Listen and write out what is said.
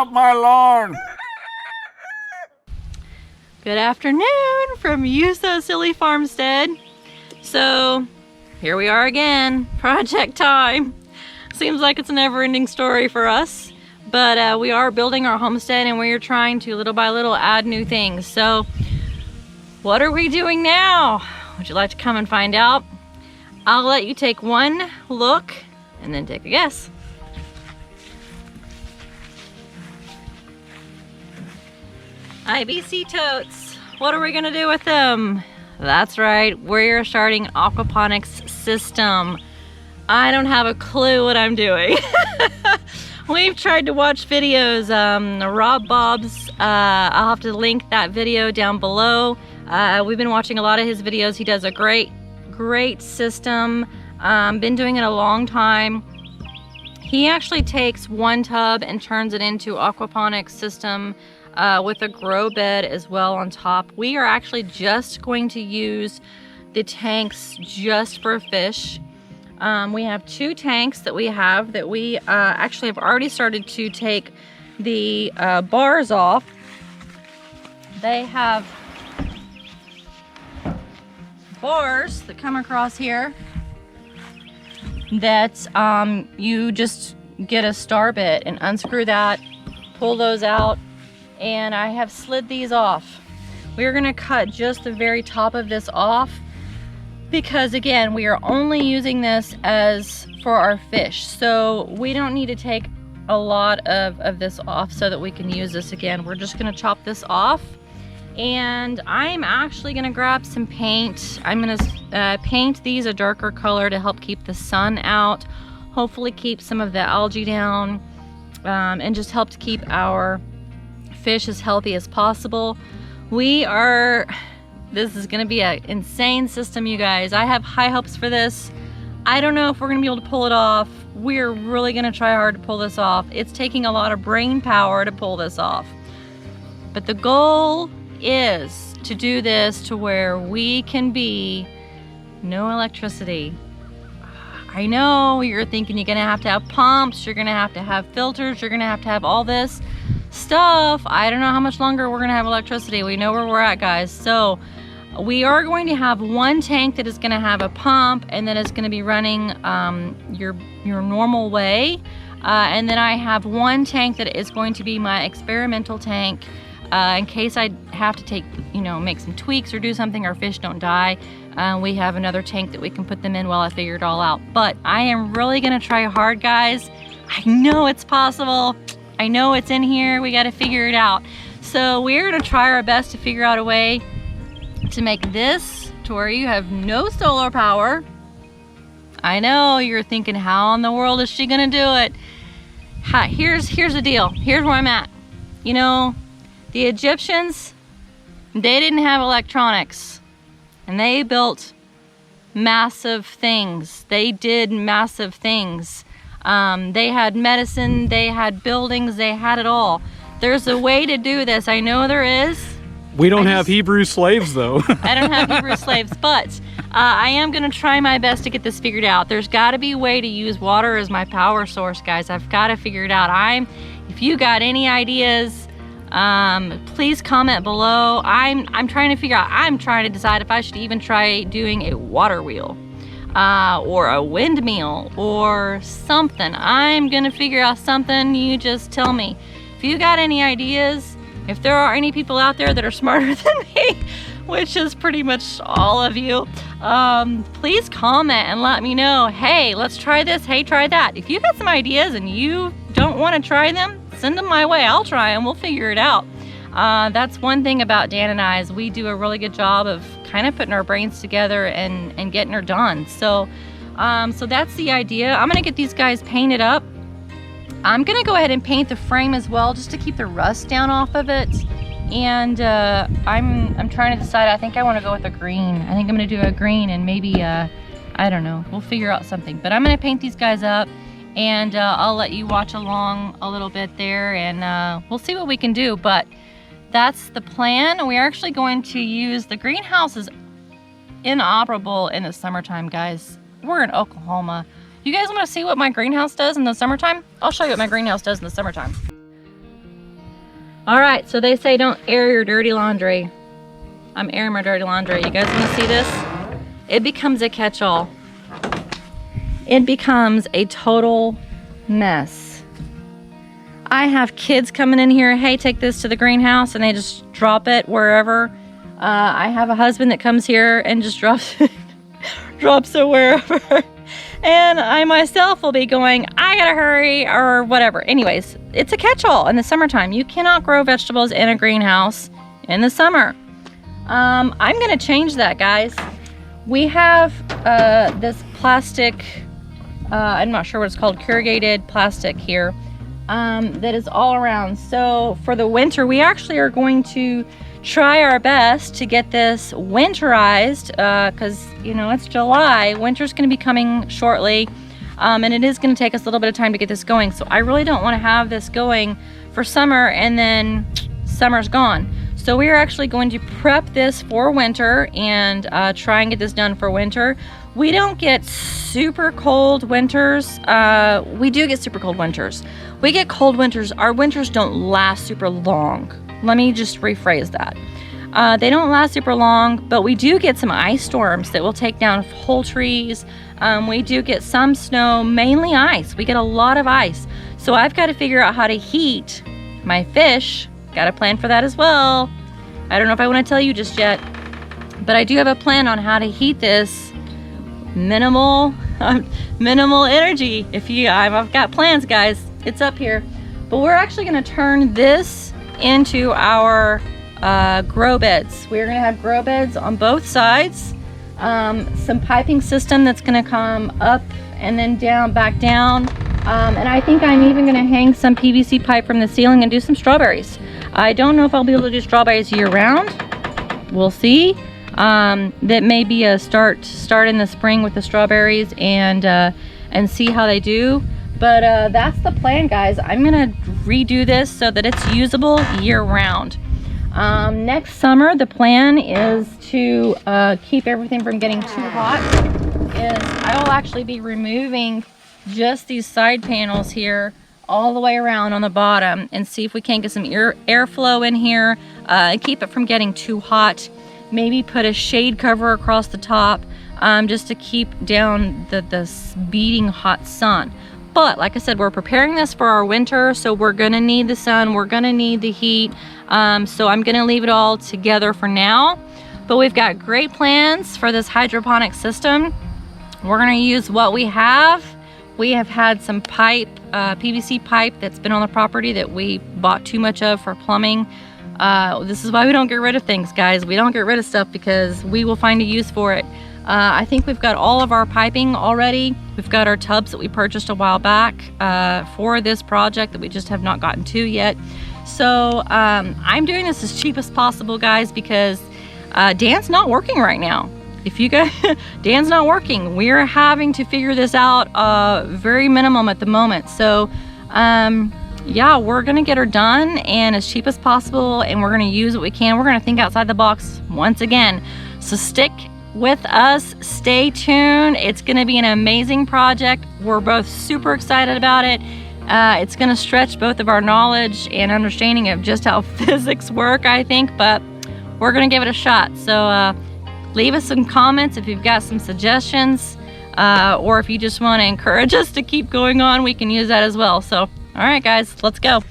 off my lawn. Good afternoon from You So Silly Farmstead. So here we are again, project time. Seems like it's a never-ending story for us, but we are building our homestead and we are trying to little by little add new things. So what are we doing now? Would you like to come and find out? I'll let you take one look and then take a guess. IBC totes. What are we gonna do with them? That's right, we're starting an aquaponics system. I don't have a clue what I'm doing. We've tried to watch videos, Rob Bob's, I'll have to link that video down below. We've been watching a lot of his videos. He does a great system. Been doing it a long time. He actually takes one tub and turns it into aquaponics system with a grow bed as well on top. We are actually just going to use the tanks just for fish. We have two tanks that we actually have already started to take the bars off. They have bars that come across here that you just get a star bit and unscrew that, pull those out, and I have slid these off. We're gonna cut just the very top of this off because again, we are only using this as for our fish. So we don't need to take a lot of this off so that we can use this again. We're just gonna chop this off. And I'm actually gonna grab some paint. I'm gonna paint these a darker color to help keep the sun out, hopefully keep some of the algae down, and just help to keep our fish as healthy as possible. This is gonna be an insane system, you guys. I have high hopes for this. I don't know if we're gonna be able to pull it off. We're really gonna try hard to pull this off. It's taking a lot of brain power to pull this off. But the goal is to do this to where we can be no electricity. I know you're thinking you're gonna have to have pumps, you're gonna have to have filters, you're gonna have to have all this stuff. I don't know how much longer we're gonna have electricity. We know where we're at, guys. So we are going to have one tank that is gonna have a pump and then it's gonna be running your normal way. And then I have one tank that is going to be my experimental tank in case I have to make some tweaks or do something, our fish don't die. We have another tank that we can put them in while I figure it all out. But I am really gonna try hard, guys. I know it's possible. I know it's in here. We gotta figure it out. So we're gonna try our best to figure out a way to make this to where you have no solar power. I know you're thinking, how in the world is she gonna do it? Here's the deal. Here's where I'm at. You know, the Egyptians, they didn't have electronics and they built massive things. They did massive things. They had medicine, they had buildings, they had it all. There's a way to do this. I know there is. We don't have Hebrew slaves though. I don't have Hebrew slaves, but I am gonna try my best to get this figured out. There's gotta be a way to use water as my power source, guys. I've gotta figure it out. If you got any ideas, please comment below. I'm trying to decide if I should even try doing a water wheel. Or a windmill or something. I'm gonna figure out something. You just tell me. If you got any ideas, if there are any people out there that are smarter than me, which is pretty much all of you, please comment and let me know. Hey, let's try this. Hey, try that. If you got some ideas and you don't want to try them, send them my way. I'll try them. We'll figure it out. That's one thing about Dan and I, is we do a really good job of kind of putting our brains together and getting her done. So that's the idea. I'm gonna get these guys painted up. I'm gonna go ahead and paint the frame as well, just to keep the rust down off of it. And I'm trying to decide. I think I want to go with a green. I think I'm gonna do a green and maybe I don't know. We'll figure out something. But I'm gonna paint these guys up, and I'll let you watch along a little bit there, and we'll see what we can do. But that's the plan. We are actually going to use the greenhouse is inoperable in the summertime, guys. We're in Oklahoma. You guys want to see what my greenhouse does in the summertime? I'll show you what my greenhouse does in the summertime. All right, so they say don't air your dirty laundry. I'm airing my dirty laundry. You guys want to see this? It becomes a catch-all. It becomes a total mess. I have kids coming in here, hey, take this to the greenhouse, and they just drop it wherever. I have a husband that comes here and just drops it, drops it wherever. And I myself will be going, I gotta hurry, or whatever. Anyways, it's a catch-all in the summertime. You cannot grow vegetables in a greenhouse in the summer. I'm gonna change that, guys. We have this plastic, I'm not sure what it's called, corrugated plastic here, that is all around. So for the winter, we actually are going to try our best to get this winterized, because you know it's July. Winter's going to be coming shortly, and it is going to take us a little bit of time to get this going. So I really don't want to have this going for summer and then summer's gone. So we are actually going to prep this for winter and try and get this done for winter. We don't get super cold winters. We do get super cold winters. We get cold winters. Our winters don't last super long. Let me just rephrase that. They don't last super long, but we do get some ice storms that will take down whole trees. We do get some snow, mainly ice. We get a lot of ice. So I've got to figure out how to heat my fish. Got a plan for that as well. I don't know if I want to tell you just yet, but I do have a plan on how to heat this minimal energy. I've got plans, guys. It's up here. But we're actually going to turn this into our grow beds. We're going to have grow beds on both sides. Some piping system that's going to come up and then down, back down. And I think I'm even going to hang some PVC pipe from the ceiling and do some strawberries. I don't know if I'll be able to do strawberries year round. We'll see. That may be a start in the spring with the strawberries and see how they do. But that's the plan, guys. I'm gonna redo this so that it's usable year round. Next summer, the plan is to keep everything from getting too hot. I will actually be removing just these side panels here all the way around on the bottom and see if we can't get some airflow in here and keep it from getting too hot. Maybe put a shade cover across the top just to keep down the beating hot sun. But like I said, we're preparing this for our winter, so we're gonna need the sun, we're gonna need the heat. So I'm gonna leave it all together for now. But we've got great plans for this hydroponic system. We're gonna use what we have. We have had some pipe, PVC pipe that's been on the property that we bought too much of for plumbing. This is why we don't get rid of things, guys. We don't get rid of stuff because we will find a use for it. I think we've got all of our piping already. We've got our tubs that we purchased a while back for this project that we just have not gotten to yet. So I'm doing this as cheap as possible, guys, because Dan's not working right now. If you guys, Dan's not working. We're having to figure this out very minimum at the moment. So yeah, we're gonna get her done and as cheap as possible, and we're gonna use what we can. We're gonna think outside the box once again. So stick with us, stay tuned. It's gonna be an amazing project. We're both super excited about it. It's gonna stretch both of our knowledge and understanding of just how physics work, I think, but we're gonna give it a shot. So leave us some comments if you've got some suggestions, or if you just wanna encourage us to keep going on, we can use that as well. So, all right guys, let's go.